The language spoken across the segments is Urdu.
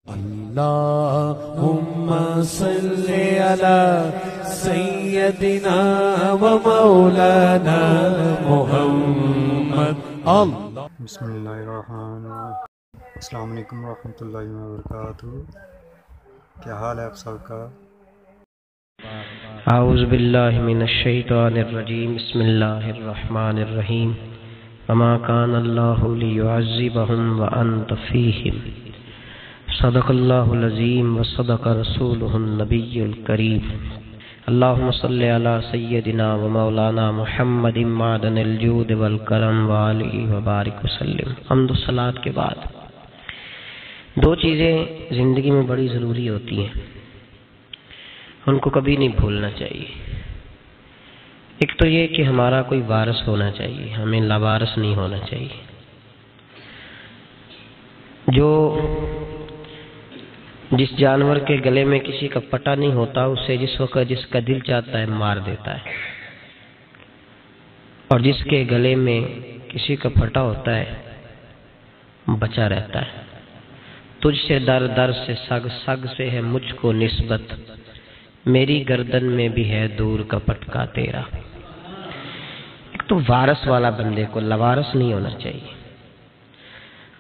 اللهم صل على سيدنا ومولانا محمد بسم اللہ الرحمن الرحیم۔ السلام علیکم ورحمۃ اللہ وبرکاتہ۔ کیا حال ہے آپ سب کا؟ اعوذ باللہ من الشیطان الرجیم، بسم اللہ الرحمن الرحیم۔ وما کان اللہ لیعذبہم وانت فیہم، صدق اللہ العظیم وصدق رسولہ النبی الکریم۔ اللہم صلی علی سیدنا و مولانا محمد معدن الجود والکرم وآلہ وبارک وسلم۔ حمد و صلاۃ کے بعد دو چیزیں زندگی میں بڑی ضروری ہوتی ہیں، ان کو کبھی نہیں بھولنا چاہیے۔ ایک تو یہ کہ ہمارا کوئی وارث ہونا چاہیے، ہمیں لاوارث نہیں ہونا چاہیے۔ جس جانور کے گلے میں کسی کا پٹا نہیں ہوتا، اسے جس وقت جس کا دل چاہتا ہے مار دیتا ہے، اور جس کے گلے میں کسی کا پھٹا ہوتا ہے بچا رہتا ہے۔ تجھ سے در در سے سگ، سگ سے ہے مجھ کو نسبت، میری گردن میں بھی ہے دور کا پٹکا تیرا۔ ایک تو وارث والا بندے کو لاوارث نہیں ہونا چاہیے،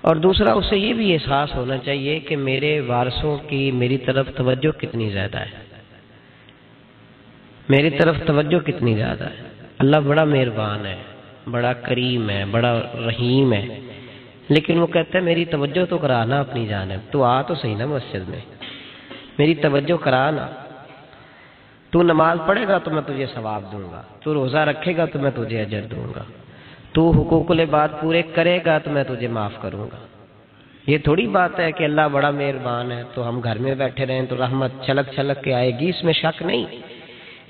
اور دوسرا اسے یہ بھی احساس ہونا چاہیے کہ میرے وارثوں کی میری طرف توجہ کتنی زیادہ ہے، میری طرف توجہ کتنی زیادہ ہے۔ اللہ بڑا مہربان ہے، بڑا کریم ہے، بڑا رحیم ہے، لیکن وہ کہتا ہے میری توجہ تو کرانا اپنی جانب، تو آ تو صحیح نا مسجد میں، میری توجہ کرانا۔ تو نماز پڑھے گا تو میں تجھے ثواب دوں گا، تو روزہ رکھے گا تو میں تجھے اجر دوں گا، تو حقوق العباد پورے کرے گا تو میں تجھے معاف کروں گا۔ یہ تھوڑی بات ہے کہ اللہ بڑا مہربان ہے تو ہم گھر میں بیٹھے رہیں تو رحمت چھلک چھلک کے آئے گی، اس میں شک نہیں،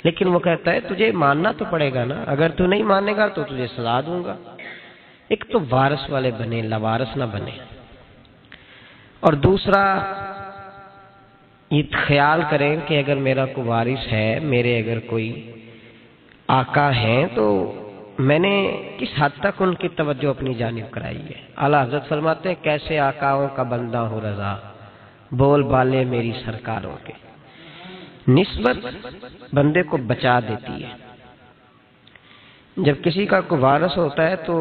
لیکن وہ کہتا ہے تجھے ماننا تو پڑے گا نا، اگر تو نہیں مانے گا تو تجھے سزا دوں گا۔ ایک تو وارث والے بنے، لاوارث نہ بنے، اور دوسرا یہ خیال کریں کہ اگر میرا کوئی وارث ہے، میرے اگر کوئی آقا ہیں، تو میں نے کس حد تک ان کی توجہ اپنی جانب کرائی ہے۔ اعلیٰ حضرت فرماتے ہیں کیسے آقاؤں کا بندہ ہوں رضا، بول بالے میری سرکاروں کے۔ نسبت بندے کو بچا دیتی ہے۔ جب کسی کا کوئی وارث ہوتا ہے تو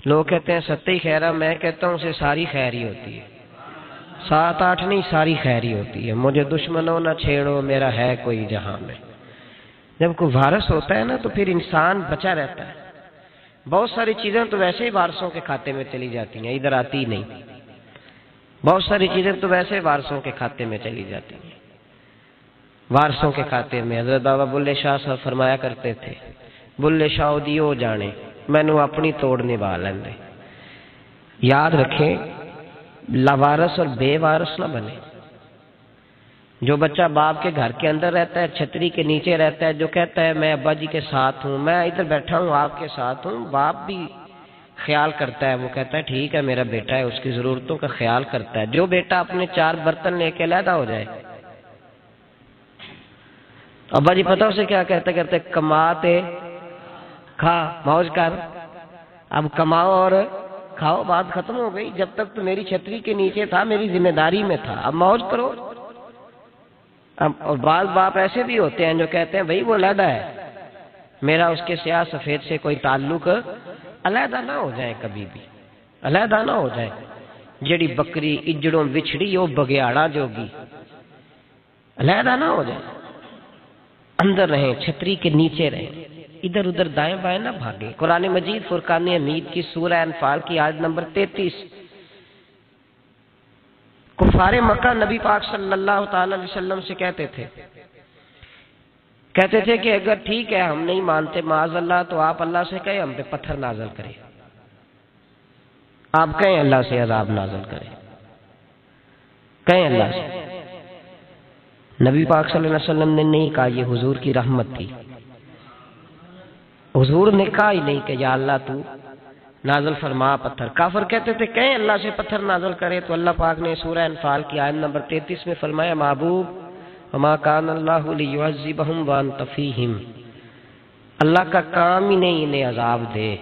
لوگ کہتے ہیں ستی خیرہ، میں کہتا ہوں اسے ساری خیر ہی ہوتی ہے، 7-8 نہیں، ساری خیر ہی ہوتی ہے۔ مجھے دشمنوں نہ چھیڑو، میرا ہے کوئی جہاں میں۔ جب کوئی وارث ہوتا ہے نا تو پھر انسان بچا رہتا ہے۔ بہت ساری چیزیں تو ویسے ہی وارثوں کے کھاتے میں چلی جاتی ہیں، ادھر آتی ہی نہیں۔ بہت ساری چیزیں تو ویسے ہی وارثوں کے کھاتے میں چلی جاتی ہیں۔ وارثوں کے کھاتے میں حضرت بابا بلے شاہ صاحب فرمایا کرتے تھے، بلے شاہ دیو جانے مینوں اپنی توڑ نبھا لیندے۔ یاد رکھیں لاوارث اور بے وارث نہ بنے۔ جو بچہ باپ کے گھر کے اندر رہتا ہے، چھتری کے نیچے رہتا ہے، جو کہتا ہے میں ابا جی کے ساتھ ہوں، میں ادھر بیٹھا ہوں آپ کے ساتھ ہوں، باپ بھی خیال کرتا ہے، وہ کہتا ہے ٹھیک ہے میرا بیٹا ہے، اس کی ضرورتوں کا خیال کرتا ہے۔ جو بیٹا اپنے 4 برتن لے کے علیحدہ ہو جائے، ابا جی پتہ اسے کیا کہتے کماتے کھا موج کر، اب کماؤ اور کھاؤ، بات ختم ہو گئی۔ جب تک تو میری چھتری کے نیچے تھا، میری ذمہ داری میں تھا، اب موج کرو۔ اور بعض باپ ایسے بھی ہوتے ہیں جو کہتے ہیں بھائی وہ علیحدہ ہے، میرا اس کے سیاہ سفید سے کوئی تعلق، علیحدہ نہ ہو جائے، کبھی بھی علیحدہ نہ ہو جائے۔ جڑی بکری اجڑوں بچھڑی وہ بگیاڑا جوگی، علیحدہ نہ ہو جائے، اندر رہیں، چھتری کے نیچے رہیں، ادھر ادھر دائیں بائیں نہ بھاگیں۔ قرآن مجید فرقان حمید کی سورہ انفال کی آیت نمبر 33، کفار مکہ نبی پاک صلی اللہ تعالی علیہ وسلم سے کہتے تھے کہ اگر ٹھیک ہے ہم نہیں مانتے معاذ اللہ، تو آپ اللہ سے کہیں ہم پہ پتھر نازل کریں، آپ کہیں اللہ سے عذاب نازل کریں، کہیں اللہ سے۔ نبی پاک صلی اللہ علیہ وسلم نے نہیں کہا، یہ حضور کی رحمت تھی، حضور نے کہا ہی نہیں کہ یا اللہ تو نازل فرما پتھر۔ کافر کہتے تھے کہیں اللہ سے پتھر نازل کرے، تو اللہ پاک نے سورہ انفال کی آیت نمبر 33 میں فرمایا محبوب وما کان اللہ لیعذبہم وانت فیہم، اللہ کا کام ہی نہیں انہیں عذاب دے،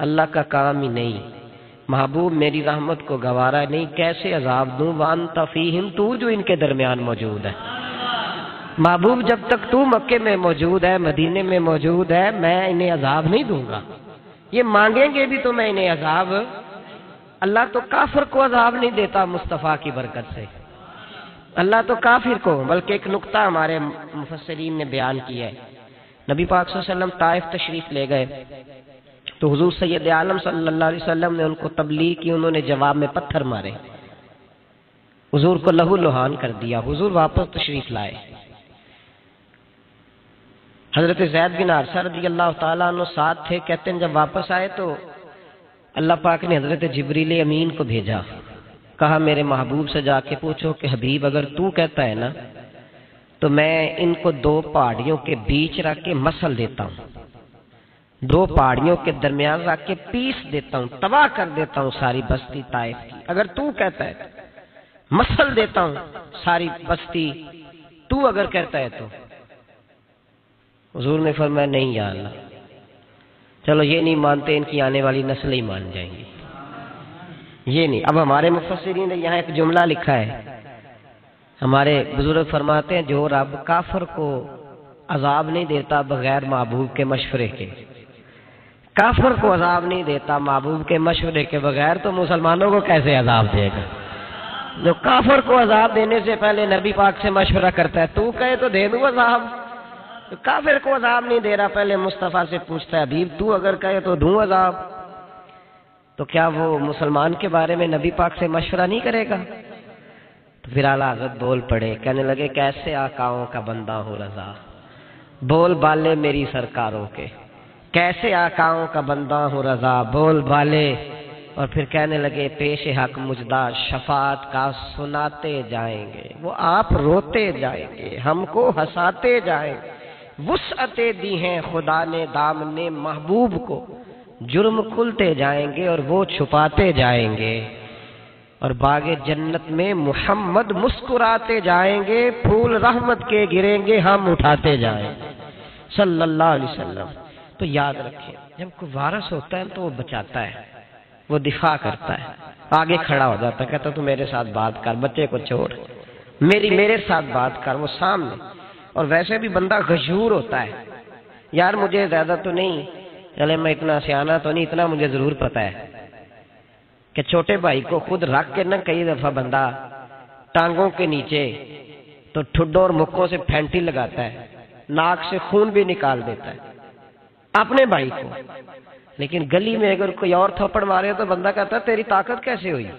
اللہ کا کام ہی نہیں محبوب میری رحمت کو گوارا نہیں، کیسے عذاب دوں وانت فیہم، تو جو ان کے درمیان موجود ہے۔ محبوب جب تک تو مکے میں موجود ہے، مدینے میں موجود ہے، میں انہیں عذاب نہیں دوں گا۔ یہ مانگیں گے بھی تو میں انہیں عذاب، اللہ تو کافر کو عذاب نہیں دیتا مصطفیٰ کی برکت سے، اللہ تو کافر کو۔ بلکہ ایک نقطہ ہمارے مفسرین نے بیان کیا ہے، نبی پاک صلی اللہ علیہ وسلم طائف تشریف لے گئے تو حضور سید عالم صلی اللہ علیہ وسلم نے ان کو تبلیغ کی، انہوں نے جواب میں پتھر مارے، حضور کو لہو لہان کر دیا، حضور واپس تشریف لائے۔ حضرت زید بن حارثہ رضی اللہ تعالیٰ عنہ ساتھ تھے، کہتے ہیں جب واپس آئے تو اللہ پاک نے حضرت جبریل امین کو بھیجا، کہا میرے محبوب سے جا کے پوچھو کہ حبیب اگر تو کہتا ہے نا تو میں ان کو دو پہاڑیوں کے بیچ رکھ کے مسل دیتا ہوں، دو پہاڑیوں کے درمیان رکھ کے پیس دیتا ہوں، تباہ کر دیتا ہوں ساری بستی طائف کی، اگر تو کہتا ہے مسل دیتا ہوں ساری بستی، تو اگر کہتا ہے تو۔ حضور نے فرمایا نہیں یا اللہ، چلو یہ نہیں مانتے، ان کی آنے والی نسلیں ہی مان جائیں گی، یہ نہیں۔ اب ہمارے مفسرین نے یہاں ایک جملہ لکھا ہے، ہمارے بزرگ فرماتے ہیں جو رب کافر کو عذاب نہیں دیتا بغیر محبوب کے مشورے کے، کافر کو عذاب نہیں دیتا محبوب کے مشورے کے بغیر، تو مسلمانوں کو کیسے عذاب دے گا؟ جو کافر کو عذاب دینے سے پہلے نبی پاک سے مشورہ کرتا ہے، تو کہے تو دے دوں عذاب، تو کافر کو عذاب نہیں دے رہا، پہلے مصطفیٰ سے پوچھتا ہے حبیب تو اگر کہے تو دوں عذاب، تو کیا وہ مسلمان کے بارے میں نبی پاک سے مشورہ نہیں کرے گا؟ تو پھر اعلیٰ حضرت بول پڑے، کہنے لگے کیسے آقاؤں کا بندہ ہو رضا، بول بالے میری سرکاروں کے، کیسے آقاؤں کا بندہ ہو رضا، بول بالے۔ اور پھر کہنے لگے پیش حق مجدہ شفاعت کا سناتے جائیں گے، وہ آپ روتے جائیں گے، ہم کو ہنساتے جائیں گے، وسعتیں دی ہیں خدا نے دامن محبوب کو، جرم کھلتے جائیں گے اور وہ چھپاتے جائیں گے، اور باغ جنت میں محمد مسکراتے جائیں گے، پھول رحمت کے گریں گے، ہم اٹھاتے جائیں گے صلی اللہ علیہ وسلم۔ تو یاد رکھیں جب کوئی وارث ہوتا ہے تو وہ بچاتا ہے، وہ دفاع کرتا ہے، آگے کھڑا ہو جاتا ہے، کہتا تو میرے ساتھ بات کر، بچے کو چھوڑ، میرے ساتھ بات کر، وہ سامنے۔ اور ویسے بھی بندہ غشور ہوتا ہے، یار مجھے زیادہ تو نہیں، چلے میں اتنا سیانا تو نہیں، اتنا مجھے ضرور پتا ہے کہ چھوٹے بھائی کو خود رکھ کے نہ کئی دفعہ بندہ ٹانگوں کے نیچے تو ٹھڈوں اور مکوں سے پھینٹی لگاتا ہے، ناک سے خون بھی نکال دیتا ہے اپنے بھائی کو، لیکن گلی میں اگر کوئی اور تھپڑ مارے تو بندہ کہتا ہے تیری طاقت کیسے ہوئی،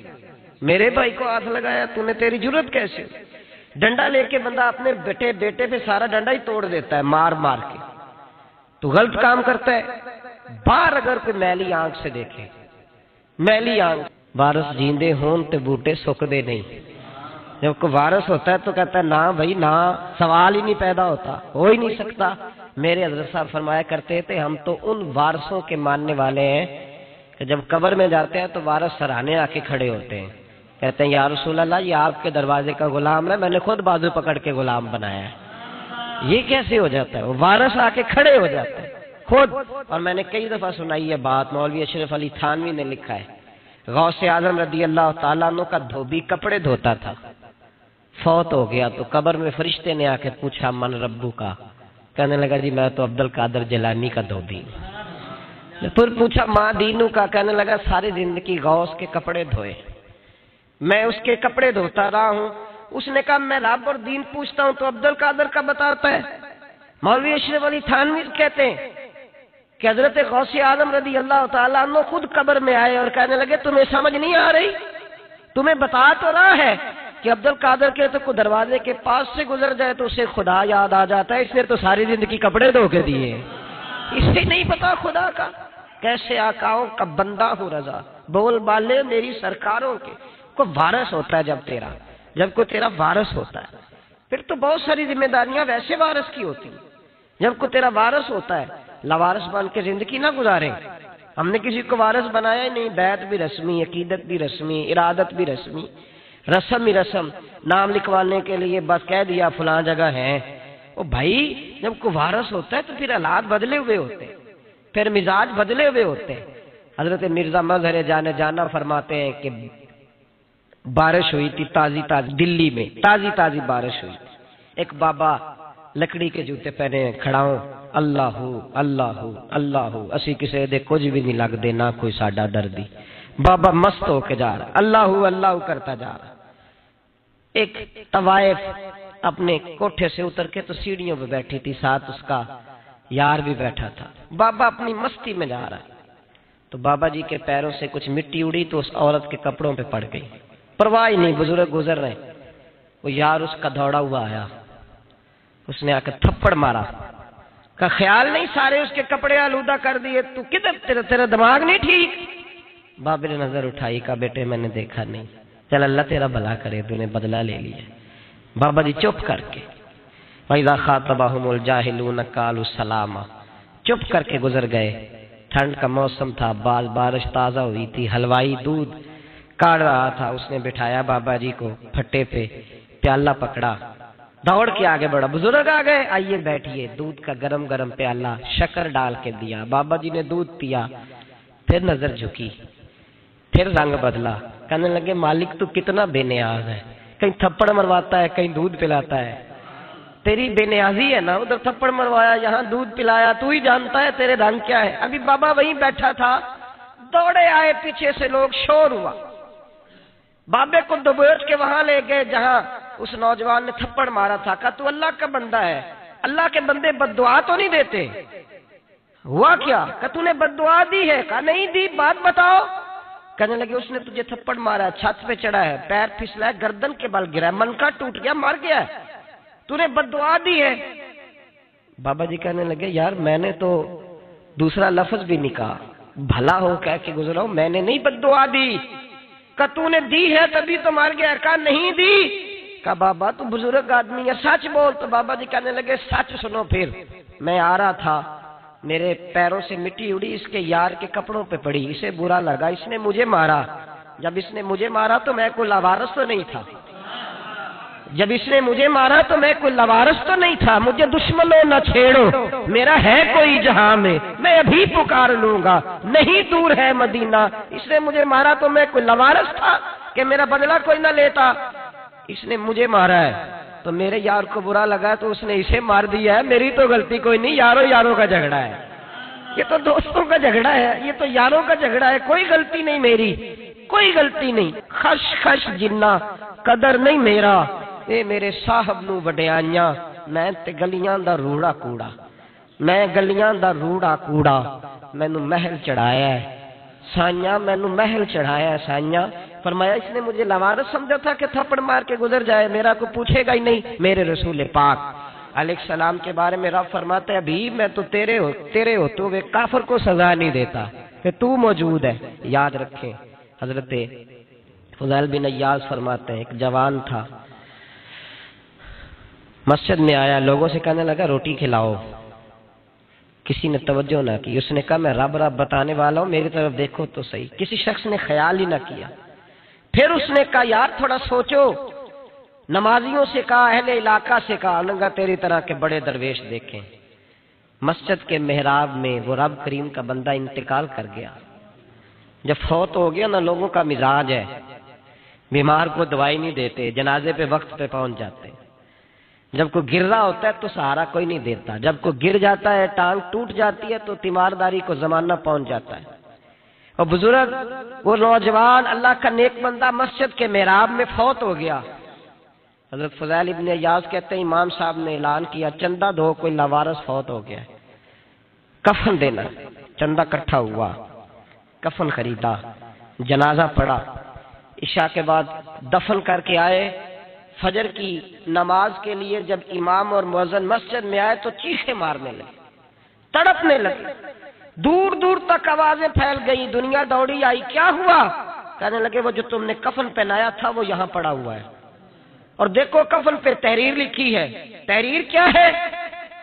میرے بھائی کو ہاتھ لگایا تو نے، تیری جرت کیسے ہوئی؟ ڈنڈا لے کے بندہ اپنے بیٹے پہ سارا ڈنڈا ہی توڑ دیتا ہے مار مار کے، تو غلط کام کرتا ہے۔ باہر اگر کوئی میلی آنکھ سے دیکھے، میلی آنکھ، وارث جیندے ہون تے بوٹے سکدے نہیں، جب کوئی وارث ہوتا ہے تو کہتا ہے نا بھائی نا، سوال ہی نہیں پیدا ہوتا، ہو ہی نہیں سکتا۔ میرے حضرت صاحب فرمایا کرتے تھے ہم تو ان وارثوں کے ماننے والے ہیں کہ جب قبر میں جاتے ہیں تو وارث سراہنے آ کے کھڑے ہوتے ہیں، کہتے ہیں یا رسول اللہ یہ آپ کے دروازے کا غلام ہے، میں نے خود بازو پکڑ کے غلام بنایا ہے۔ یہ کیسے ہو جاتا ہے؟ وہ وارث آ کے کھڑے ہو جاتے ہیں خود۔ اور میں نے کئی دفعہ سنائی ہے بات، مولوی اشرف علی تھانوی نے لکھا ہے، غوث اعظم رضی اللہ تعالیٰ عنہ کا دھوبی کپڑے دھوتا تھا، فوت ہو گیا تو قبر میں فرشتے نے آ کے پوچھا من ربو کا، کہنے لگا جی میں تو عبد القادر جیلانی کا دھوبی۔ پھر پوچھا ماں دینو کا، کہنے لگا ساری زندگی غوث کے کپڑے دھوئے، میں اس کے کپڑے دھوتا رہا ہوں۔ اس نے کہا میں رب اور دین پوچھتا ہوں تو عبد القادر کا بتاتا ہے۔ مولوی اشرف علی تھانوی کہتے ہیں کہ حضرت غوث اعظم رضی اللہ تعالیٰ عنہ خود قبر میں آئے اور کہنے لگے تمہیں سمجھ نہیں آ رہی، تمہیں بتا تو رہا ہے کہ عبد القادر کے تو دروازے کے پاس سے گزر جائے تو اسے خدا یاد آ جاتا ہے، اس نے تو ساری زندگی کپڑے دھو کے دیے، اسے نہیں پتا خدا کا۔ کیسے آقاؤں کا بندہ ہو رضا، بول بالے میری سرکاروں کے۔ کوئی وارث ہوتا ہے جب کوئی تیرا وارث ہوتا ہے پھر تو بہت ساری ذمہ داریاں ویسے وارث کی ہوتی ہیں۔ جب کوئی تیرا وارث ہوتا ہے لوارث بن کے زندگی نہ گزارے۔ ہم نے کسی کو وارث بنایا ہی نہیں، بیعت بھی رسمی، عقیدت بھی رسمی، ارادت بھی رسمی، رسم ہی رسم، نام لکھوانے کے لیے بس کہہ دیا فلاں جگہ ہے۔ او بھائی جب کوئی وارث ہوتا ہے تو پھر حالات بدلے ہوئے ہوتے ہیں، پھر مزاج بدلے ہوئے ہوتے ہیں۔ حضرت مرزا مظہر جانا فرماتے ہیں کہ بارش ہوئی تھی تازی دلی میں تازی بارش ہوئی تھی. ایک بابا لکڑی کے جوتے پہنے کھڑا ہوں، اللہ اللہ اسی کسی دے کچھ بھی نہیں لگتے نہ کوئی ساڈا دردی. بابا مست ہو کے جا رہا اللہ کرتا جا رہا. ایک طوائف اپنے کوٹھے سے اتر کے تو سیڑھیوں پہ بیٹھی تھی، ساتھ اس کا یار بھی بیٹھا تھا. بابا اپنی مستی میں جا رہا ہے تو بابا جی کے پیروں سے کچھ مٹی اڑی تو اس عورت کے کپڑوں پہ پڑ گئی. پرواہ ہی نہیں، بزرگ گزر رہے. وہ یار اس کا دوڑا ہوا آیا، اس نے آ کے تھپڑ مارا. کا خیال نہیں سارے اس کے کپڑے آلودہ کر دیے، تو کدھر تیرا دماغ نہیں ٹھیک؟ بابے نے نظر اٹھائی، کہا بیٹے میں نے دیکھا نہیں، چل اللہ تیرا بھلا کرے، تو نے بدلہ لے لیا. بابا جی چپ کر کے وَإِذَا خَاطَبَهُمُ الْجَاهِلُونَ قَالُوا سَلَامًا چپ کر کے گزر گئے. ٹھنڈ کا موسم تھا، بارش تازہ ہوئی تھی، حلوائی دودھ کاڑ رہا تھا. اس نے بٹھایا بابا جی کو پھٹے پہ، پیالہ پکڑا، دوڑ کے آگے بڑھا. بزرگ آ گئے، آئیے بیٹھیے. دودھ کا گرم پیالہ شکر ڈال کے دیا. بابا جی نے دودھ پیا، پھر نظر جھکی، پھر رنگ بدلا. کہنے لگے مالک تو کتنا بے نیاز ہے، کہیں تھپڑ مرواتا ہے کہیں دودھ پلاتا ہے. تیری بے نیازی ہے نا، ادھر تھپڑ مروایا یہاں دودھ پلایا، تو ہی جانتا ہے تیرے رنگ کیا ہے. ابھی بابا وہیں بیٹھا تھا، دوڑے آئے پیچھے سے لوگ، شور ہوا. بابے کو دبوچ کے وہاں لے گئے جہاں اس نوجوان نے تھپڑ مارا تھا. کہا تو اللہ کا بندہ ہے، اللہ کے بندے بد دعا تو نہیں دیتے. ہوا کیا؟ کہا تو نے بد دعا دی ہے؟ کہا نہیں دی، بات بتاؤ. کہنے لگے اس نے تجھے تھپڑ مارا ہے، چھت پہ چڑھا ہے، پیر پھسلا ہے، گردن کے بل گرا ہے، منکا ٹوٹ گیا، مر گیا ہے، تو نے بد دعا دی ہے. بابا جی کہنے لگے یار میں نے تو دوسرا لفظ بھی نہیں کہا، بھلا ہو کہہ کے گزرا ہوں، میں نے نہیں بد دعا دی. کہا تو نے دی ہے تبھی تو مر گیا. کہا نہیں دی. کہا بابا تو بزرگ آدمی ہے، سچ بول. تو بابا جی کہنے لگے سچ سنو. پھر میں آ رہا تھا، میرے پیروں سے مٹی اڑی، اس کے یار کے کپڑوں پہ پڑی، اسے برا لگا، اس نے مجھے مارا. جب اس نے مجھے مارا تو میں کوئی لاوارث تو نہیں تھا، مجھے دشمنوں نہ چھیڑو، میرا ہے کوئی جہاں میں ابھی پکار لوں گا، نہیں دور ہے مدینہ. اس نے مجھے مارا تو میں کوئی لاوارث تھا کہ میرا بدلہ کوئی نہ لیتا. اس نے مجھے مارا ہے تو میرے یار کو برا لگا تو اس نے اسے مار دیا ہے، میری تو غلطی کوئی نہیں. یاروں کا جھگڑا ہے، یہ تو دوستوں کا جھگڑا ہے، یہ تو یاروں کا جھگڑا ہے، کوئی غلطی نہیں میری، کوئی غلطی نہیں. خش جنہ قدر نہیں میرا، اے میرے صاحب نو وڈیاں، میں تے گلیاں دا روڑا کوڑا، میں گلیاں دا روڑا کوڑا. مینوں محل چڑھایا ہے سائیاں، مینوں محل چڑھایا ہے سائیاں. فرمایا اس نے مجھے لاوارث سمجھا تھا کہ تھپڑ مار کے گزر جائے، میرا کو پوچھے گا ہی نہیں. میرے رسول پاک علیہ السلام کے بارے میں رب فرماتا ہے ابھی میں تو تیرے ہوتے ہوئے کافر کو سزا نہیں دیتا کہ تو موجود ہے. یاد رکھیں حضرت فضیل بن ایاز فرماتے ہیں ایک جوان تھا، مسجد میں آیا، لوگوں سے کہنے لگا روٹی کھلاؤ. کسی نے توجہ نہ کی. اس نے کہا میں رب بتانے والا ہوں، میری طرف دیکھو تو صحیح. کسی شخص نے خیال ہی نہ کیا. پھر اس نے کہا یار تھوڑا سوچو. نمازیوں سے کہا، اہل علاقہ سے کہا، لنگا تیری طرح کے بڑے درویش دیکھیں. مسجد کے محراب میں وہ رب کریم کا بندہ انتقال کر گیا. جب فوت ہو گیا نا، لوگوں کا مزاج ہے، بیمار کو دوائی نہیں دیتے، جنازے پہ وقت پہ پہنچ جاتے. جب کوئی گر رہا ہوتا ہے تو سہارا کوئی نہیں دیتا، جب کوئی گر جاتا ہے، ٹانگ ٹوٹ جاتی ہے تو تیمارداری کو زمانہ پہنچ جاتا ہے. اور بزرگ وہ نوجوان اللہ کا نیک بندہ مسجد کے محراب میں فوت ہو گیا. حضرت فضیل ابن ایاز کہتے ہیں امام صاحب نے اعلان کیا چندہ دو، کوئی لاوارث فوت ہو گیا، کفن دینا. چندہ اکٹھا ہوا، کفن خریدا، جنازہ پڑھا. عشاء کے بعد دفن کر کے آئے. فجر کی نماز کے لیے جب امام اور مؤذن مسجد میں آئے تو چیخیں مارنے لگے، تڑپنے لگے. دور دور تک آوازیں پھیل گئی، دنیا دوڑی آئی. کیا ہوا؟ کہنے لگے وہ جو تم نے کفن پہنایا تھا وہ یہاں پڑا ہوا ہے، اور دیکھو کفن پہ تحریر لکھی ہے. تحریر کیا ہے؟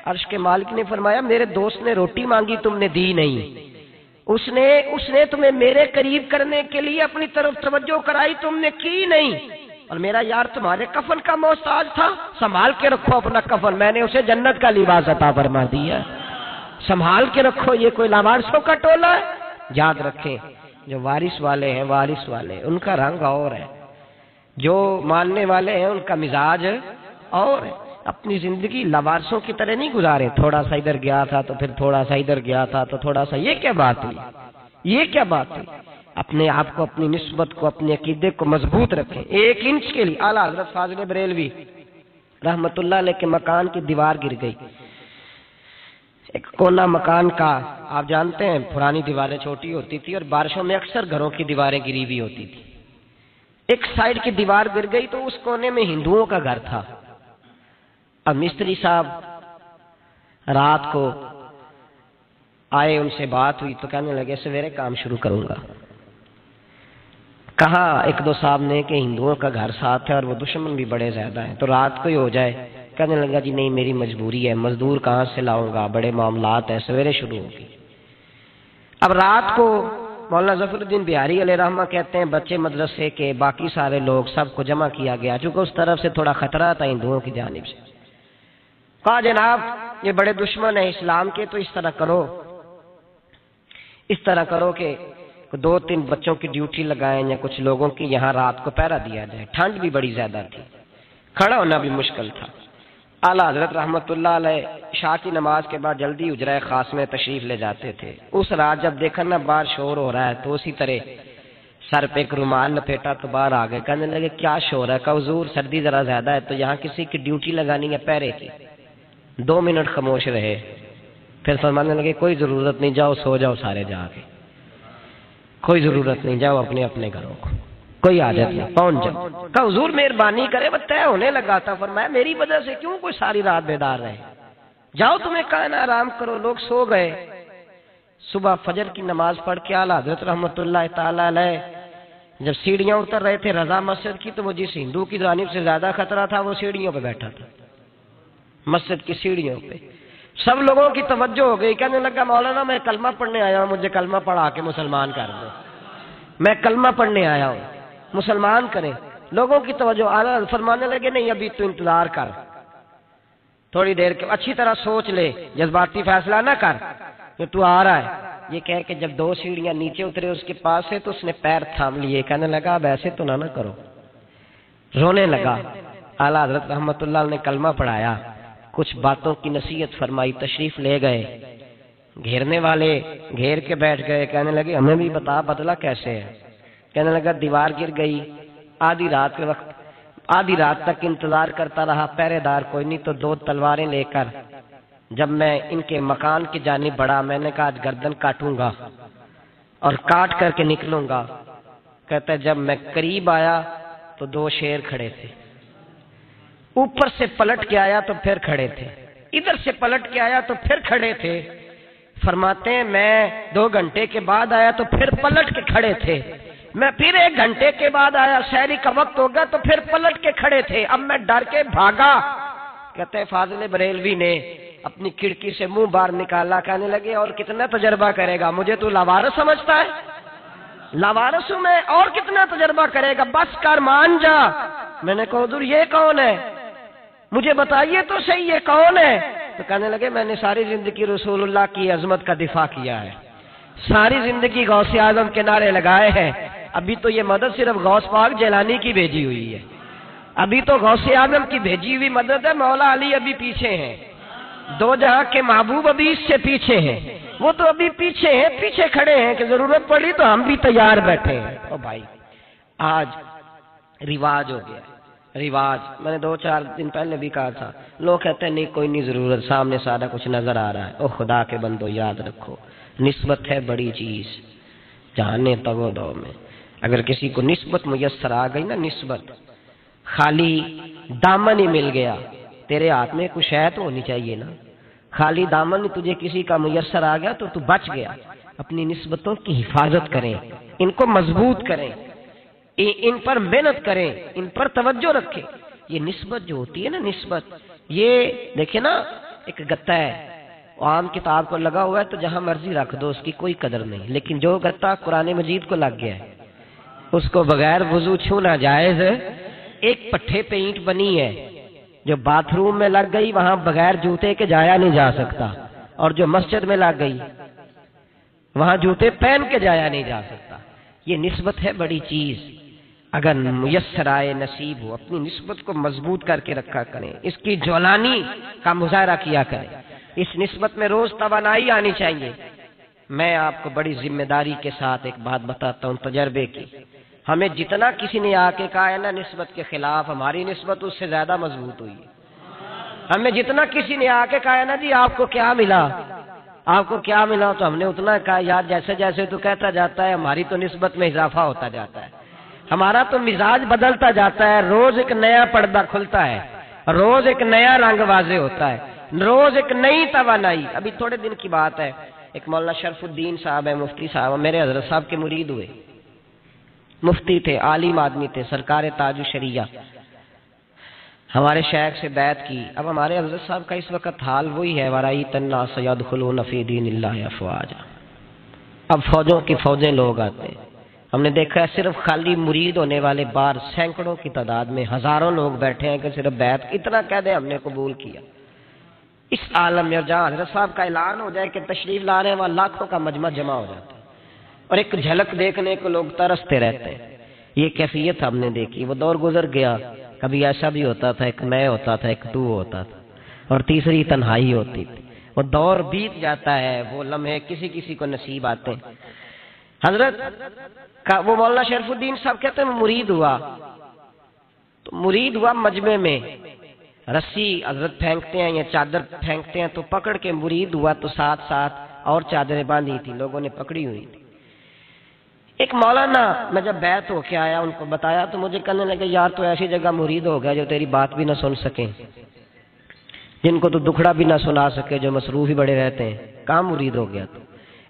عرش کے مالک نے فرمایا میرے دوست نے روٹی مانگی تم نے دی نہیں، اس نے تمہیں میرے قریب کرنے کے لیے اپنی طرف توجہ کرائی، تم نے کی نہیں. اور میرا یار تمہارے کفن کا محتاج تھا، سنبھال کے رکھو اپنا کفن، میں نے اسے جنت کا لباس عطا فرما دیا، سنبھال کے رکھو. یہ کوئی لاوارثوں کا ٹولہ ہے؟ یاد رکھیں جو وارث والے ہیں، وارث والے ان کا رنگ اور ہے، جو ماننے والے ہیں ان کا مزاج اور ہے۔ اپنی زندگی لاوارثوں کی طرح نہیں گزارے، تھوڑا سا ادھر گیا تھا تو پھر تھوڑا سا ادھر گیا تھا تو تھوڑا سا، یہ کیا بات ہوئی، یہ کیا بات ہوئی؟ اپنے آپ کو، اپنی نسبت کو، اپنے عقیدے کو مضبوط رکھیں۔ 1 انچ کے لیے اعلیٰ حضرت فاضل بریلوی رحمت اللہ علیہ کے مکان کی دیوار گر گئی، ایک کونا مکان کا، آپ جانتے ہیں پرانی دیواریں چھوٹی ہوتی تھی اور بارشوں میں اکثر گھروں کی دیواریں گری ہوئی ہوتی تھی۔ ایک سائیڈ کی دیوار گر گئی تو اس کونے میں ہندوؤں کا گھر تھا۔ اب مستری صاحب رات کو آئے، ان سے بات ہوئی تو کہنے لگے سویرے کام شروع کروں گا۔ کہا 1-2 صاحب نے کہ ہندوؤں کا گھر ساتھ ہے اور وہ دشمن بھی بڑے زیادہ ہیں، تو رات کو ہی ہو جائے۔ کہنے لگا جی نہیں، میری مجبوری ہے، مزدور کہاں سے لاؤں گا، بڑے معاملات ہیں، سویرے شروع ہوگی۔ اب رات کو مولانا ظفر الدین بہاری علیہ رحمہ کہتے ہیں بچے مدرسے کے، باقی سارے لوگ، سب کو جمع کیا گیا، چونکہ اس طرف سے تھوڑا خطرہ تھا ہندوؤں کی جانب سے۔ کہا جناب یہ بڑے دشمن ہیں اسلام کے، تو اس طرح کرو کہ 2-3 بچوں کی ڈیوٹی لگائیں یا کچھ لوگوں کی یہاں رات کو پہرا دیا جائے۔ ٹھنڈ بھی بڑی زیادہ تھی، کھڑا ہونا بھی مشکل تھا۔ اعلیٰ حضرت رحمت اللہ علیہ عشاء کی نماز کے بعد جلدی حجرہ خاص میں تشریف لے جاتے تھے۔ اس رات جب دیکھا نا باہر شور ہو رہا ہے تو اسی طرح سر پہ ایک رومال لپیٹا تو باہر آ گئے۔ کہنے لگے کیا شور ہے؟ کہا حضور سردی ذرا زیادہ ہے تو یہاں کسی کی ڈیوٹی لگانی ہے پہرے کی۔ 2 منٹ خاموش رہے، پھر فرمانے لگے کوئی ضرورت نہیں، جاؤ سو جاؤ سارے جا کے، کوئی ضرورت نہیں، جاؤ اپنے اپنے گھروں کو، کوئی حاجت نہیں، پہنچ جاؤ۔ کہا حضور مہربانی کرے، وہ طے ہونے لگا تھا۔ فرمایا میری وجہ سے کیوں کوئی ساری رات بیدار رہے، جاؤ تمہیں کہا نا آرام کرو۔ لوگ سو گئے۔ صبح فجر کی نماز پڑھ کے اعلیٰ حضرت رحمت اللہ تعالی علیہ جب سیڑھیاں اتر رہے تھے رضا مسجد کی، تو وہ جس ہندو کی جانب سے زیادہ خطرہ تھا وہ سیڑھیوں پہ بیٹھا تھا، مسجد کی سیڑھیوں پہ۔ سب لوگوں کی توجہ ہو گئی، کہنے لگا مولانا میں کلمہ پڑھنے آیا ہوں، مجھے کلمہ پڑھا کے مسلمان کر دو، میں کلمہ پڑھنے آیا ہوں، مسلمان کریں۔ لوگوں کی توجہ، اعلیٰ فرمانے لگے نہیں ابھی تو انتظار کر، تھوڑی دیر کے اچھی طرح سوچ لے، جذباتی فیصلہ نہ کر کہ تو آ رہا ہے۔ یہ کہہ کے جب 2 سیڑھیاں نیچے اترے اس کے پاس سے تو اس نے پیر تھام لیے، کہنے لگا اب ایسے تو نہ کرو، رونے لگا۔ اعلیٰ حضرت رحمت اللہ نے کلمہ پڑھایا، کچھ باتوں کی نصیحت فرمائی، تشریف لے گئے۔ گھیرنے والے گھیر کے بیٹھ گئے، کہنے لگے ہمیں بھی بتا بدلہ کیسے ہے۔ کہنے لگا دیوار گر گئی، آدھی رات تک انتظار کرتا رہا، پہرے دار کوئی نہیں، تو 2 تلواریں لے کر جب میں ان کے مکان کی جانب بڑھا، میں نے کہا آج گردن کاٹوں گا اور کاٹ کر کے نکلوں گا۔ کہتا ہے جب میں قریب آیا تو 2 شیر کھڑے تھے، اوپر سے پلٹ کے آیا تو پھر کھڑے تھے، ادھر سے پلٹ کے آیا تو پھر کھڑے تھے۔ فرماتے ہیں میں 2 گھنٹے کے بعد آیا تو پھر پلٹ کے کھڑے تھے، میں پھر 1 گھنٹے کے بعد آیا، سحری کا وقت ہو گیا تو پھر پلٹ کے کھڑے تھے، اب میں ڈر کے بھاگا۔ کہتے ہیں فاضل بریلوی نے اپنی کھڑکی سے منہ باہر نکالا، کہنے لگے اور کتنا تجربہ کرے گا، مجھے تو لاوارث سمجھتا ہے، لاوارث ہوں میں، اور کتنا تجربہ کرے گا، بس کر مان جا۔ میں نے کہا حضور یہ کون ہے، مجھے بتائیے تو صحیح یہ کون ہے۔ تو کہنے لگے میں نے ساری زندگی رسول اللہ کی عظمت کا دفاع کیا ہے، ساری زندگی غوث اعظم کے نعرے لگائے ہیں، ابھی تو یہ مدد صرف غوث پاک جیلانی کی بھیجی ہوئی ہے، ابھی تو غوث اعظم کی بھیجی ہوئی مدد ہے، مولا علی ابھی پیچھے ہیں، 2 جہاں کے محبوب ابھی اس سے پیچھے ہیں، وہ تو ابھی پیچھے ہیں، پیچھے کھڑے ہیں کہ ضرورت پڑی تو ہم بھی تیار بیٹھے ہیں۔ او بھائی آج رواج ہو گیا، رواج، میں نے 2-4 دن پہلے بھی کہا تھا، لوگ کہتے ہیں نہیں کوئی نہیں ضرورت، سامنے سارا کچھ نظر آ رہا ہے۔ او خدا کے بندو یاد رکھو، نسبت ہے بڑی چیز، جانے تگو دو میں، اگر کسی کو نسبت میسر آ گئی نا، نسبت، خالی دامن ہی مل گیا، تیرے ہاتھ میں کچھ ہے تو ہونی چاہیے نا، خالی دامن ہی تجھے کسی کا میسر آ گیا تو تو بچ گیا۔ اپنی نسبتوں کی حفاظت کریں، ان کو مضبوط کریں، ان پر محنت کریں، ان پر توجہ رکھیں۔ یہ نسبت جو ہوتی ہے نا، نسبت، یہ دیکھیں نا ایک گتا ہے، عام کتاب کو لگا ہوا ہے تو جہاں مرضی رکھ دو، اس کی کوئی قدر نہیں، لیکن جو گتا قرآن مجید کو لگ گیا ہے اس کو بغیر وضو چھونا جائز ہے۔ ایک پٹھے پہ اینٹ بنی ہے، جو باتھ روم میں لگ گئی وہاں بغیر جوتے کے جایا نہیں جا سکتا، اور جو مسجد میں لگ گئی وہاں جوتے پہن کے جایا نہیں جا سکتا۔ یہ نسبت ہے بڑی چیز، اگر میسر آئے نصیب ہو اپنی نسبت کو مضبوط کر کے رکھا کریں، اس کی جولانی کا مظاہرہ کیا کریں، اس نسبت میں روز توانائی آنی چاہیے۔ میں آپ کو بڑی ذمہ داری کے ساتھ ایک بات بتاتا ہوں تجربے کی، ہمیں جتنا کسی نے آ کے کہا ہے نا نسبت کے خلاف، ہماری نسبت اس سے زیادہ مضبوط ہوئی ہے۔ ہمیں جتنا کسی نے آ کے کہا ہے نا جی آپ کو کیا ملا، آپ کو کیا ملا، تو ہم نے اتنا کہا یار جیسے جیسے تو کہتا جاتا ہے ہماری تو نسبت میں اضافہ ہوتا جاتا ہے، ہمارا تو مزاج بدلتا جاتا ہے، روز ایک نیا پردہ کھلتا ہے، روز ایک نیا رنگ واضح ہوتا ہے، روز ایک نئی توانائی۔ ابھی تھوڑے دن کی بات ہے، ایک مولانا شرف الدین صاحب ہے، مفتی صاحب میرے حضرت صاحب کے مرید ہوئے، مفتی تھے، عالم آدمی تھے، سرکار تاج الشریعہ، ہمارے شیخ سے بیعت کی۔ اب ہمارے حضرت صاحب کا اس وقت حال وہی ہے، وَرَأَيْتَ النَّاسَ يَدْخُلُونَ فِي دِينِ اللَّهِ أَفْوَاجًا، اب فوجوں کی فوجیں لوگ آتے ہیں۔ ہم نے دیکھا ہے صرف خالی مرید ہونے والے بار سینکڑوں کی تعداد میں ہزاروں لوگ بیٹھے ہیں کہ صرف بیعت اتنا کہہ دیں ہم نے قبول کیا۔ اس عالم میں جہاں حضرت صاحب کا اعلان ہو جائے کہ تشریف لا رہے ہیں وہاں لاکھوں کا مجمع جمع ہو جاتا ہے، اور ایک جھلک دیکھنے کو لوگ ترستے رہتے ہیں۔ یہ کیفیت ہم نے دیکھی، وہ دور گزر گیا، کبھی ایسا بھی ہوتا تھا ایک میں ہوتا تھا ایک تو ہوتا تھا، اور تیسری تنہائی ہوتی تھی۔ وہ دور بیت جاتا ہے، وہ لمحے کسی کسی کو نصیب آتے ہیں۔ حضرت کا وہ مولانا شرف الدین صاحب کہتے ہیں مرید ہوا، تو مرید ہوا مجمع میں، رسی حضرت پھینکتے ہیں یا چادر پھینکتے ہیں تو پکڑ کے مرید ہوا، تو ساتھ ساتھ اور چادریں باندھی تھی، لوگوں نے پکڑی ہوئی تھی۔ ایک مولانا میں جب بیعت ہو کے آیا ان کو بتایا تو مجھے کہنے لگے یار تو ایسی جگہ مرید ہو گیا جو تیری بات بھی نہ سن سکیں، جن کو تو دکھڑا بھی نہ سنا سکے، جو مصروف ہی بڑے رہتے ہیں، کہاں مرید ہو گیا تو؟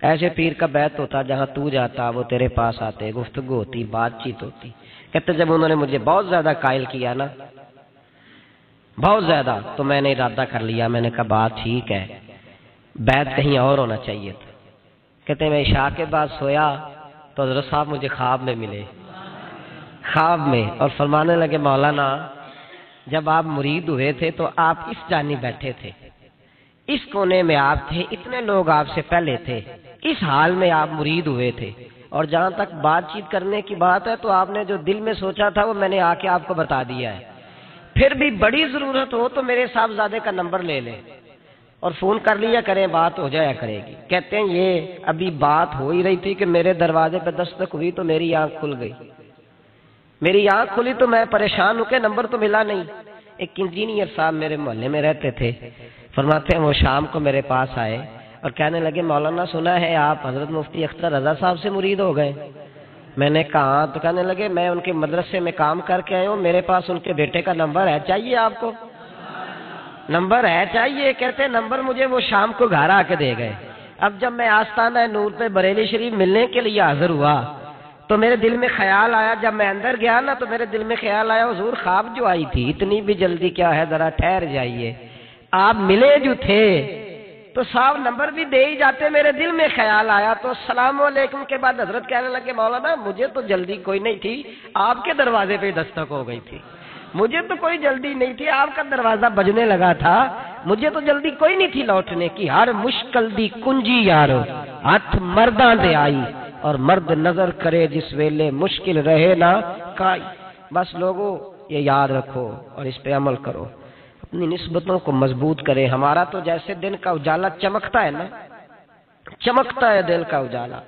ایسے پیر کا بیعت ہوتا جہاں تو جاتا وہ تیرے پاس آتے، گفتگو ہوتی، بات چیت ہوتی۔ کہتے جب انہوں نے مجھے بہت زیادہ قائل کیا نا، بہت زیادہ، تو میں نے ارادہ کر لیا، میں نے کہا بات ٹھیک ہے، بیعت کہیں اور ہونا چاہیے تھا۔ کہتے میں عشاء کے بعد سویا تو حضرت صاحب مجھے خواب میں ملے، خواب میں، اور فرمانے لگے مولانا جب آپ مرید ہوئے تھے تو آپ اس جانب بیٹھے تھے، اس کونے میں آپ تھے، اتنے لوگ آپ سے پہلے تھے، اس حال میں آپ مرید ہوئے تھے، اور جہاں تک بات چیت کرنے کی بات ہے تو آپ نے جو دل میں سوچا تھا وہ میں نے آ کے آپ کو بتا دیا ہے، پھر بھی بڑی ضرورت ہو تو میرے صاحبزادے کا نمبر لے لیں اور فون کر لیا کریں، بات ہو جایا کرے گی۔ کہتے ہیں یہ ابھی بات ہو ہی رہی تھی کہ میرے دروازے پہ دستک ہوئی تو میری آنکھ کھل گئی، میری آنکھ کھلی تو میں پریشان ہو کے نمبر تو ملا نہیں۔ ایک انجینئر صاحب میرے محلے میں رہتے تھے، فرماتے ہیں وہ شام کو میرے پاس آئے اور کہنے لگے مولانا سنا ہے آپ حضرت مفتی اختر رضا صاحب سے مرید ہو گئے؟ میں نے کہا، تو کہنے لگے میں ان کے مدرسے میں کام کر کے آئے ہوں، میرے پاس ان کے بیٹے کا نمبر ہے، چاہیے آپ کو؟ نمبر ہے چاہیے؟ کہتے ہیں نمبر مجھے وہ شام کو گھر آ کے دے گئے۔ اب جب میں آستانہ نور پہ بریلی شریف ملنے کے لیے حاضر ہوا تو میرے دل میں خیال آیا، جب میں اندر گیا نا تو میرے دل میں خیال آیا حضور خواب جو آئی تھی اتنی بھی جلدی کیا ہے، ذرا ٹھہر جائیے، آپ ملے جو تھے تو صاحب نمبر بھی دے ہی جاتے۔ میرے دل میں خیال آیا تو السلام علیکم کے بعد حضرت کہنے لگے مولانا مجھے تو جلدی کوئی نہیں تھی، آپ کے دروازے پہ دستک ہو گئی تھی، مجھے تو کوئی جلدی نہیں تھی، آپ کا دروازہ بجنے لگا تھا، مجھے تو جلدی کوئی نہیں تھی لوٹنے کی، ہر مشکل دی کنجی یار ہاتھ مرداں دے آئی، اور مرد نظر کرے جس ویلے مشکل رہے نا کائی۔ بس لوگوں یہ یاد رکھو اور اس پہ عمل کرو، اپنی نسبتوں کو مضبوط کرے۔ ہمارا تو جیسے دن کا اجالا چمکتا ہے نا، چمکتا ہے دل کا اجالا،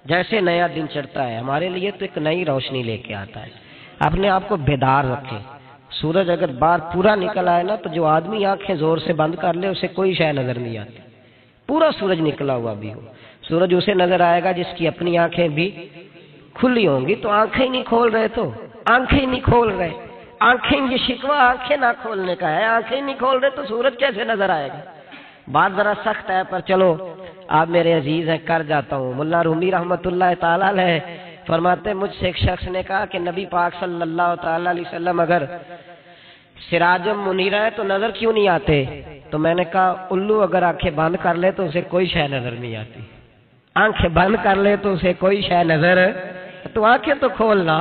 جیسے نیا دن چڑھتا ہے ہمارے لیے تو ایک نئی روشنی لے کے آتا ہے۔ اپنے آپ کو بیدار رکھیں۔ سورج اگر باہر پورا نکل آئے نا تو جو آدمی آنکھیں زور سے بند کر لے اسے کوئی شے نظر نہیں آتی، پورا سورج نکلا ہوا بھی ہو، سورج اسے نظر آئے گا جس کی اپنی آنکھیں بھی کھلی ہوں گی۔ تو آنکھیں نہیں کھول رہے، تو آنکھیں نہیں کھول رہے، آنکھیں یہ شکوہ آنکھیں نہ کھولنے کا ہے، آنکھیں نہیں کھول رہے تو سورج کیسے نظر آئے گا؟ بات ذرا سخت ہے پر چلو آپ میرے عزیز ہیں کر جاتا ہوں۔ ملا رومی رحمت اللہ تعالی علیہ فرماتے ہیں مجھ سے ایک شخص نے کہا کہ نبی پاک صلی اللہ تعالی علیہ وسلم اگر سراجم منیرہ ہے تو نظر کیوں نہیں آتے؟ تو میں نے کہا الو اگر آنکھیں بند کر لے تو اسے کوئی شے نظر نہیں آتی، آنکھیں بند کر لے تو اسے کوئی شے نظر، تو آنکھیں تو کھولنا،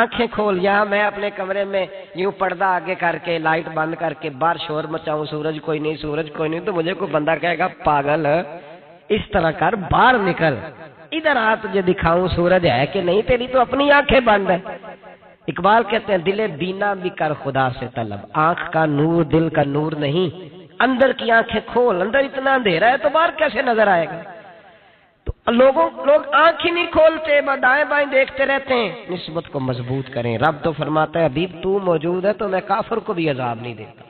آنکھیں کھول۔ یہاں میں اپنے کمرے میں یوں پردہ آگے کر کے لائٹ بند کر کے باہر شور مچاؤں، سورج کوئی نہیں، سورج کوئی نہیں، تو مجھے کوئی بندہ کہے گا پاگل، اس طرح کر باہر نکل، ادھر آ تجھے دکھاؤں سورج ہے کہ نہیں، تیری تو اپنی آنکھیں بند ہے۔ اقبال کہتے ہیں دل بینا بھی کر خدا سے طلب، آنکھ کا نور دل کا نور نہیں، اندر کی آنکھیں کھول، اندر اتنا اندھیرا ہے تو باہر کیسے نظر آئے گا؟ تو لوگ آنکھ ہی نہیں کھولتے، دائیں بائیں دیکھتے رہتے ہیں۔ نسبت کو مضبوط کریں۔ رب تو فرماتا ہے حبیب تو موجود ہے تو میں کافر کو بھی عذاب نہیں دیتا۔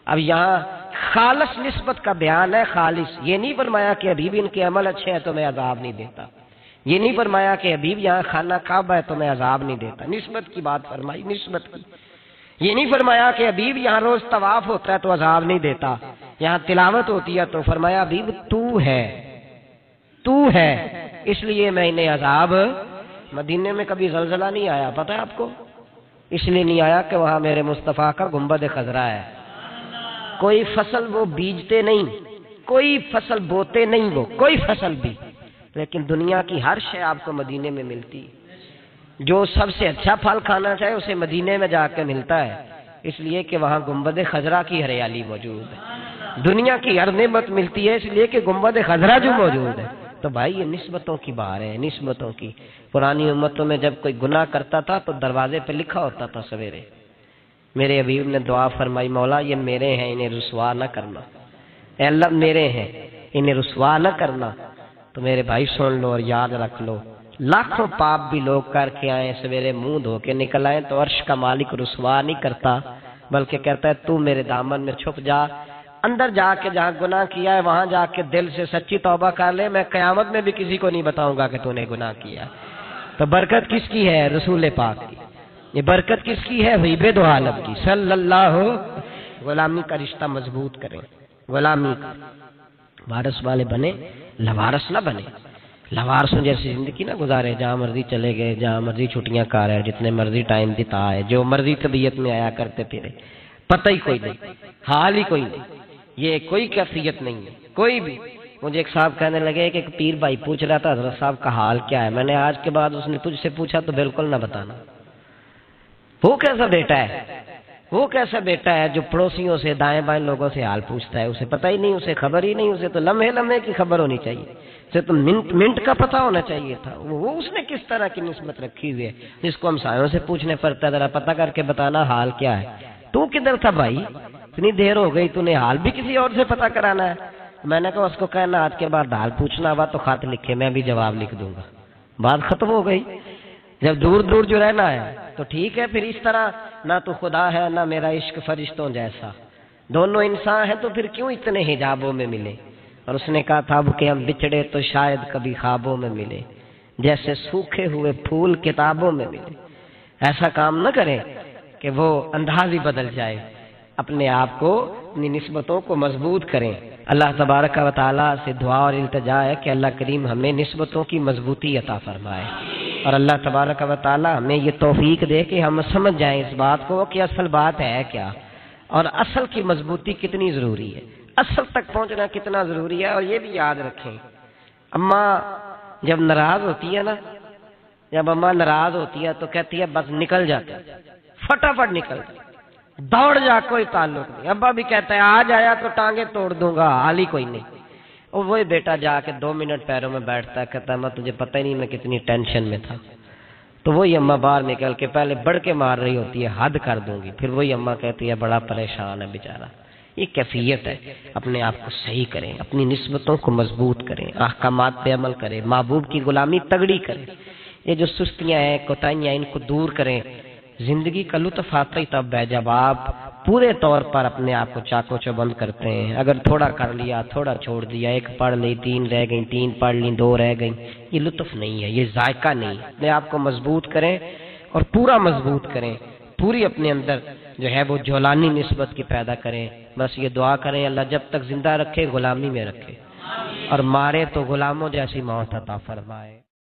اب یہاں خالص نسبت کا بیان ہے، خالص، یہ نہیں فرمایا کہ حبیب ان کے عمل اچھے ہیں تو میں عذاب نہیں دیتا، یہ نہیں فرمایا کہ حبیب یہاں خانہ کعبہ ہے تو میں عذاب نہیں دیتا، نسبت کی بات فرمائی، نسبت کی۔ یہ نہیں فرمایا کہ حبیب یہاں روز طواف ہوتا ہے تو عذاب نہیں دیتا، یہاں تلاوت ہوتی ہے تو فرمایا حبیب تو ہے اس لیے میں انہیں عذاب۔ مدینے میں کبھی زلزلہ نہیں آیا، پتہ ہے آپ کو؟ اس لیے نہیں آیا کہ وہاں میرے مصطفیٰ کا گنبد خضرا ہے۔ کوئی فصل وہ بیجتے نہیں، کوئی فصل بوتے نہیں، وہ کوئی فصل بھی، لیکن دنیا کی ہر شے آپ کو مدینے میں ملتی ہے۔ جو سب سے اچھا پھل کھانا چاہے اسے مدینے میں جا کے ملتا ہے، اس لیے کہ وہاں گنبد خضرا کی ہریالی موجود ہے۔ دنیا کی ہر نعمت ملتی ہے اس لیے کہ گنبد خضرا جو موجود ہے۔ تو بھائی یہ نسبتوں کی بات ہے، نسبتوں کی۔ پرانی امتوں میں جب کوئی گناہ کرتا تھا تو دروازے پہ لکھا ہوتا تھا سویرے، میرے حبیب نے دعا فرمائی مولا یہ میرے ہیں انہیں رسوا نہ کرنا، اے اللہ میرے ہیں انہیں رسوا نہ کرنا۔ تو میرے بھائی سن لو اور یاد رکھ لو، لاکھوں پاپ بھی لوگ کر کے آئیں، سویرے منہ دھو کے نکل آئیں تو عرش کا مالک رسوا نہیں کرتا، بلکہ کہتا ہے تو میرے دامن میں چھپ جا، اندر جا کے جہاں گناہ کیا ہے وہاں جا کے دل سے سچی توبہ کر لے، میں قیامت میں بھی کسی کو نہیں بتاؤں گا کہ تو نے گناہ کیا۔ تو برکت کس کی ہے؟ رسول پاک کی۔ یہ برکت کس کی ہے؟ حبیب دو عالم کی صلی اللہ۔ غلامی کا رشتہ مضبوط کریں، غلامی کا وارث والے بنے، لوارث نہ بنے۔ لوارثوں جیسی زندگی نہ گزارے، جہاں مرضی چلے گئے، جہاں مرضی چھٹیاں کر رہے، جتنے مرضی ٹائم بتا ہے، جو مرضی طبیعت میں آیا کرتے پھرے، پتہ ہی کوئی نہیں، حال ہی کوئی نہیں، یہ کوئی کیفیت نہیں ہے کوئی بھی۔ مجھے ایک صاحب کہنے لگے کہ ایک پیر بھائی پوچھ رہا تھا حضرت صاحب کا حال کیا ہے، میں نے آج کے بعد اس نے تجھ سے پوچھا تو بالکل نہ بتانا۔ وہ کیسا بیٹا ہے، وہ کیسا بیٹا ہے جو پڑوسیوں سے دائیں بائیں لوگوں سے حال پوچھتا ہے، اسے پتہ ہی نہیں، اسے خبر ہی نہیں، اسے تو لمحے لمحے کی خبر ہونی چاہیے، اسے تو منٹ کا پتہ ہونا چاہیے تھا۔ وہ اس نے کس طرح کی نسبت رکھی ہوئی ہے جس کو ہم سایوں سے پوچھنے پڑتا ہے ذرا پتہ کر کے بتانا حال کیا ہے۔ تو کدھر تھا بھائی، اتنی دیر ہو گئی، تو نے حال بھی کسی اور سے پتہ کرانا ہے؟ میں نے کہا اس کو کہنا آج کے بعد حال پوچھنا ہوا تو خط لکھے، میں بھی جواب لکھ دوں گا، بات ختم ہو گئی۔ جب دور دور جو رہنا ہے تو ٹھیک ہے، پھر اس طرح نہ تو خدا ہے نہ میرا عشق فرشتوں جیسا، دونوں انسان ہیں تو پھر کیوں اتنے حجابوں میں ملے؟ اور اس نے کہا تھا اب کہ ہم بچھڑے تو شاید کبھی خوابوں میں ملے، جیسے سوکھے ہوئے پھول کتابوں میں ملے۔ ایسا کام نہ کریں کہ وہ انداز ہی بدل جائے، اپنے آپ کو، اپنی نسبتوں کو مضبوط کریں۔ اللہ تبارک و تعالیٰ سے دعا اور التجا ہے کہ اللہ کریم ہمیں نسبتوں کی مضبوطی عطا فرمائے، اور اللہ تبارک و تعالیٰ ہمیں یہ توفیق دے کہ ہم سمجھ جائیں اس بات کو کہ اصل بات ہے کیا، اور اصل کی مضبوطی کتنی ضروری ہے، اصل تک پہنچنا کتنا ضروری ہے۔ اور یہ بھی یاد رکھیں، اماں جب ناراض ہوتی ہے نا، جب اماں ناراض ہوتی ہے تو کہتی ہے بس نکل جاتا، فٹافٹ نکل جاتا، دوڑ جا، کوئی تعلق نہیں۔ ابا بھی کہتا ہے آج آیا تو ٹانگیں توڑ دوں گا، حال ہی کوئی نہیں۔ اور وہی بیٹا جا کے 2 منٹ پیروں میں بیٹھتا ہے، کہتا ہے ماں تجھے پتہ ہی نہیں میں کتنی ٹینشن میں تھا۔ تو وہی اماں باہر نکل کے پہلے بڑھ کے مار رہی ہوتی ہے حد کر دوں گی، پھر وہی اماں کہتی ہے بڑا پریشان ہے بیچارہ۔ یہ کیفیت ہے، اپنے آپ کو صحیح کریں، اپنی نسبتوں کو مضبوط کریں، احکامات پہ عمل کریں، محبوب کی غلامی تگڑی کریں، یہ جو سستیاں ہیں کوتاہیاں ان کو دور کریں۔ زندگی کا لطف آتا ہی تب ہے جب آپ پورے طور پر اپنے آپ کو چاقو چوبند کرتے ہیں۔ اگر تھوڑا کر لیا، تھوڑا چھوڑ دیا، 1 پڑھ لی 3 رہ گئیں، 3 پڑھ لی 2 رہ گئیں، یہ لطف نہیں ہے، یہ ذائقہ نہیں ہے۔ اپنے آپ کو مضبوط کریں اور پورا مضبوط کریں، پوری اپنے اندر جو ہے وہ جولانی نسبت کی پیدا کریں۔ بس یہ دعا کریں اللہ جب تک زندہ رکھے غلامی میں رکھے، اور مارے تو غلاموں جیسی موت عطا فرمائے۔